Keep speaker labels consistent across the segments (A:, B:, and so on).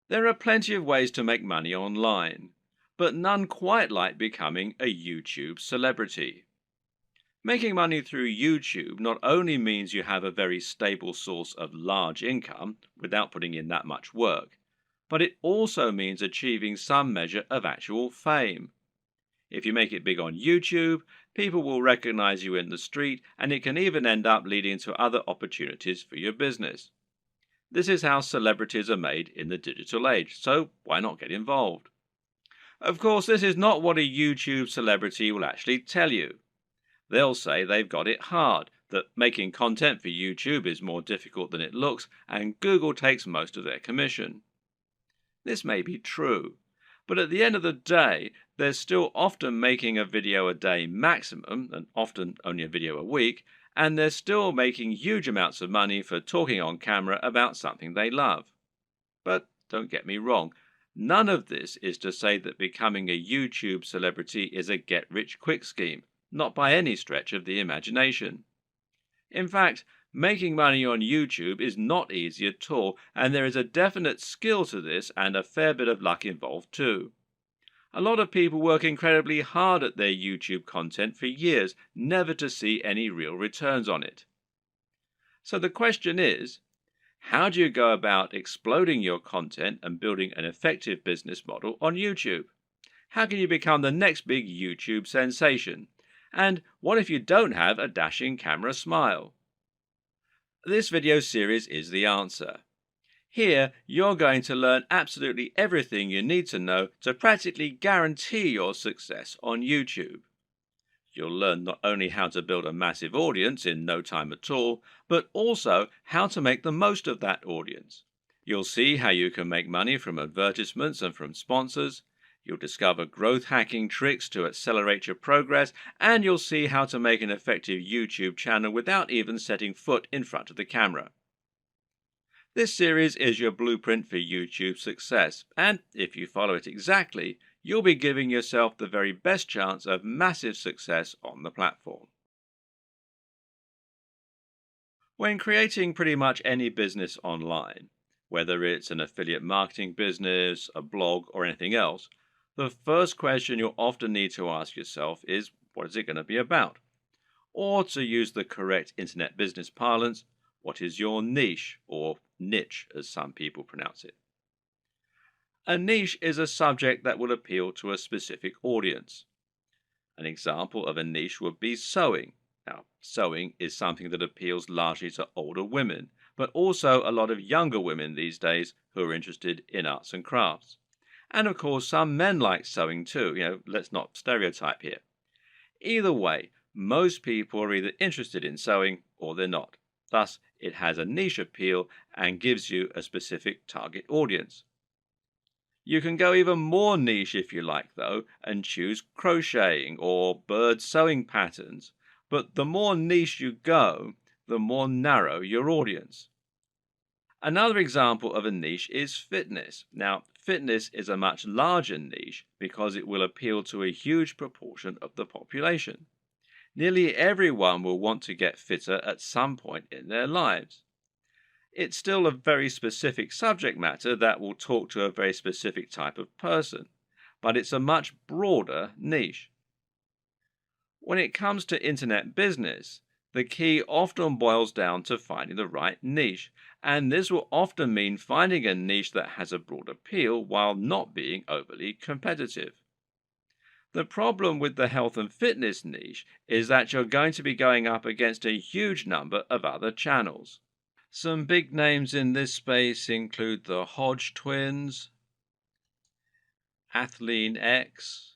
A: There are plenty of ways to make money online, but none quite like becoming a YouTube celebrity. Making money through YouTube not only means you have a very stable source of large income without putting in that much work, but it also means achieving some measure of actual fame. If you make it big on YouTube, people will recognize you in the street, and it can even end up leading to other opportunities for your business. This is how celebrities are made in the digital age, so why not get involved? Of course, this is not what a YouTube celebrity will actually tell you. They'll say they've got it hard, that making content for YouTube is more difficult than it looks, and Google takes most of their commission. This may be true, but at the end of the day, they're still often making a video a day maximum, and often only a video a week, and they're still making huge amounts of money for talking on camera about something they love. But don't get me wrong, none of this is to say that becoming a YouTube celebrity is a get-rich-quick scheme, not by any stretch of the imagination. In fact, making money on YouTube is not easy at all, and there is a definite skill to this and a fair bit of luck involved too. A lot of people work incredibly hard at their YouTube content for years, never to see any real returns on it. So the question is, how do you go about exploding your content and building an effective business model on YouTube? How can you become the next big YouTube sensation? And what if you don't have a dashing camera smile? This video series is the answer. Here, you're going to learn absolutely everything you need to know to practically guarantee your success on YouTube. You'll learn not only how to build a massive audience in no time at all, but also how to make the most of that audience. You'll see how you can make money from advertisements and from sponsors. You'll discover growth hacking tricks to accelerate your progress, and you'll see how to make an effective YouTube channel without even setting foot in front of the camera. This series is your blueprint for YouTube success, and if you follow it exactly, you'll be giving yourself the very best chance of massive success on the platform. When creating pretty much any business online, whether it's an affiliate marketing business, a blog, or anything else, the first question you'll often need to ask yourself is, what is it going to be about? Or to use the correct internet business parlance, what is your niche, or niche as some people pronounce it? A niche is a subject that will appeal to a specific audience. An example of a niche would be sewing. Now, sewing is something that appeals largely to older women, but also a lot of younger women these days who are interested in arts and crafts. And of course, some men like sewing too. Let's not stereotype here. Either way, most people are either interested in sewing or they're not. Thus, it has a niche appeal and gives you a specific target audience. You can go even more niche if you like, though, and choose crocheting or bird sewing patterns. But the more niche you go, the more narrow your audience. Another example of a niche is fitness. Now, fitness is a much larger niche because it will appeal to a huge proportion of the population. Nearly everyone will want to get fitter at some point in their lives. It's still a very specific subject matter that will talk to a very specific type of person, but it's a much broader niche. When it comes to internet business, the key often boils down to finding the right niche, and this will often mean finding a niche that has a broad appeal while not being overly competitive. The problem with the health and fitness niche is that you're going to be going up against a huge number of other channels. Some big names in this space include the Hodge twins, Athlean X,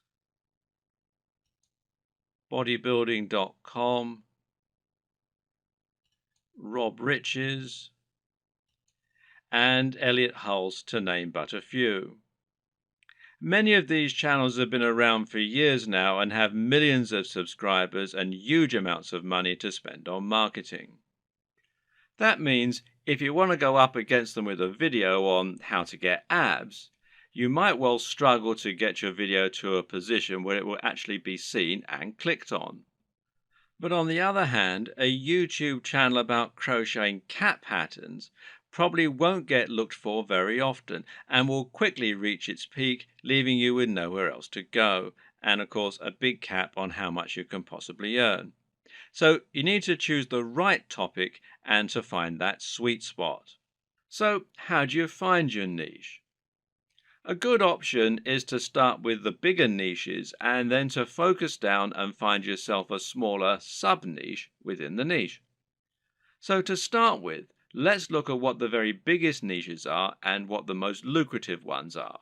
A: bodybuilding.com, Rob Riches, and Elliot Hulse, to name but a few. Many of these channels have been around for years now and have millions of subscribers and huge amounts of money to spend on marketing. That means if you want to go up against them with a video on how to get abs, you might well struggle to get your video to a position where it will actually be seen and clicked on. But on the other hand, a YouTube channel about crocheting cat patterns probably won't get looked for very often and will quickly reach its peak, leaving you with nowhere else to go, and of course, a big cap on how much you can possibly earn. So, you need to choose the right topic and to find that sweet spot. So, how do you find your niche? A good option is to start with the bigger niches and then to focus down and find yourself a smaller sub niche within the niche. So, to start with, let's look at what the very biggest niches are and what the most lucrative ones are.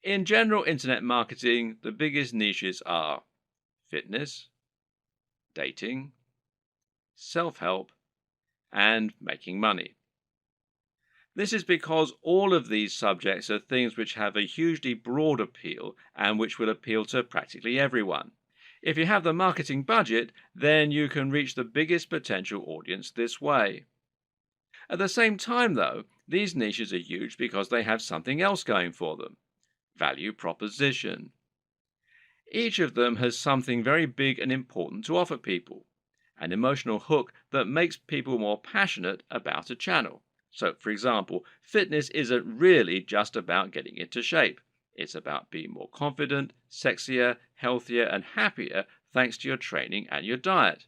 A: In general internet marketing, the biggest niches are fitness, dating, self help, and making money. This is because all of these subjects are things which have a hugely broad appeal and which will appeal to practically everyone. If you have the marketing budget, then you can reach the biggest potential audience this way. At the same time, though, these niches are huge because they have something else going for them: value proposition. Each of them has something very big and important to offer people, an emotional hook that makes people more passionate about a channel. So, for example, fitness isn't really just about getting into shape. It's about being more confident, sexier, healthier, and happier thanks to your training and your diet.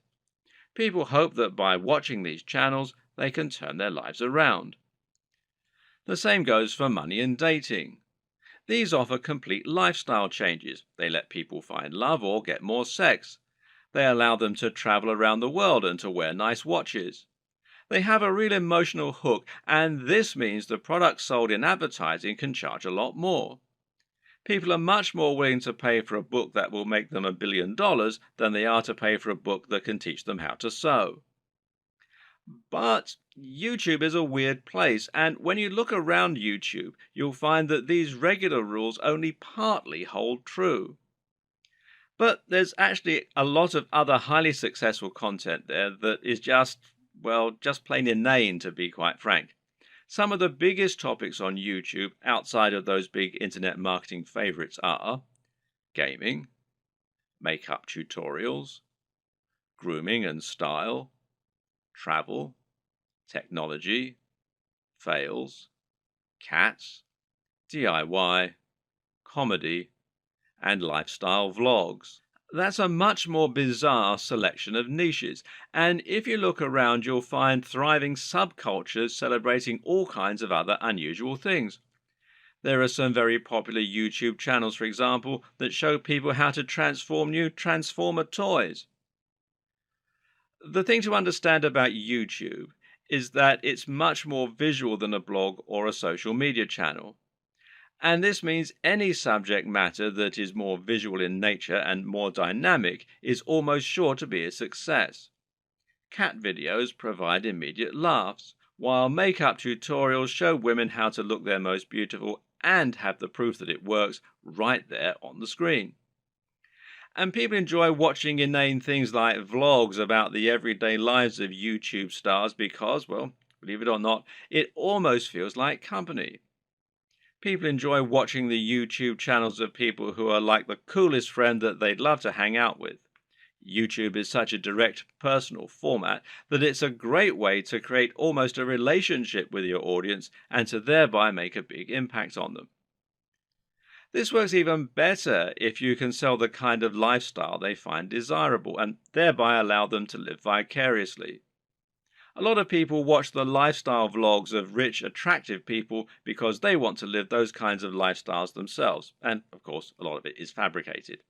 A: People hope that by watching these channels, they can turn their lives around. The same goes for money and dating. These offer complete lifestyle changes. They let people find love or get more sex. They allow them to travel around the world and to wear nice watches. They have a real emotional hook, and this means the products sold in advertising can charge a lot more. People are much more willing to pay for a book that will make them $1 billion than they are to pay for a book that can teach them how to sew. But YouTube is a weird place, and when you look around YouTube, you'll find that these regular rules only partly hold true. But there's actually a lot of other highly successful content there that is just, well, just plain inane, to be quite frank. Some of the biggest topics on YouTube outside of those big internet marketing favorites are gaming, makeup tutorials, grooming and style, travel, technology, fails, cats, DIY, comedy, and lifestyle vlogs. That's a much more bizarre selection of niches, and if you look around, you'll find thriving subcultures celebrating all kinds of other unusual things. There are some very popular YouTube channels, for example, that show people how to transform new Transformer toys. The thing to understand about YouTube is that it's much more visual than a blog or a social media channel. And this means any subject matter that is more visual in nature and more dynamic is almost sure to be a success. Cat videos provide immediate laughs, while makeup tutorials show women how to look their most beautiful and have the proof that it works right there on the screen. And people enjoy watching inane things like vlogs about the everyday lives of YouTube stars because, well, believe it or not, it almost feels like company. People enjoy watching the YouTube channels of people who are like the coolest friend that they'd love to hang out with. YouTube is such a direct, personal format that it's a great way to create almost a relationship with your audience and to thereby make a big impact on them. This works even better if you can sell the kind of lifestyle they find desirable and thereby allow them to live vicariously. A lot of people watch the lifestyle vlogs of rich, attractive people because they want to live those kinds of lifestyles themselves, and of course, a lot of it is fabricated.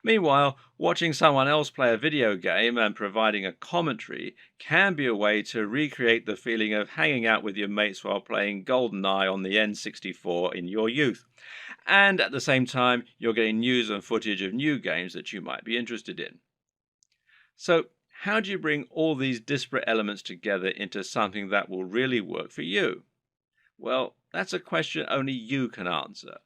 A: Meanwhile, watching someone else play a video game and providing a commentary can be a way to recreate the feeling of hanging out with your mates while playing GoldenEye on the N64 in your youth. And at the same time, you're getting news and footage of new games that you might be interested in. So, how do you bring all these disparate elements together into something that will really work for you? Well, that's a question only you can answer.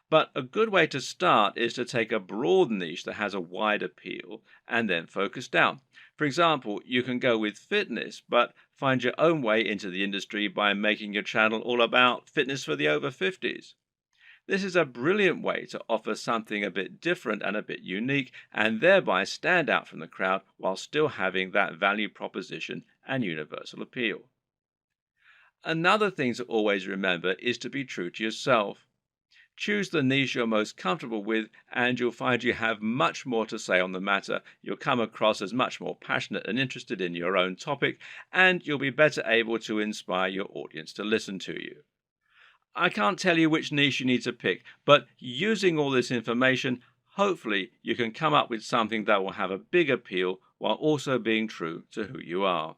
A: But a good way to start is to take a broad niche that has a wide appeal and then focus down. For example, you can go with fitness, but find your own way into the industry by making your channel all about fitness for the over 50s. This is a brilliant way to offer something a bit different and a bit unique, and thereby stand out from the crowd while still having that value proposition and universal appeal. Another thing to always remember is to be true to yourself. Choose the niche you're most comfortable with, and you'll find you have much more to say on the matter. You'll come across as much more passionate and interested in your own topic, and you'll be better able to inspire your audience to listen to you. I can't tell you which niche you need to pick, but using all this information, hopefully you can come up with something that will have a big appeal while also being true to who you are.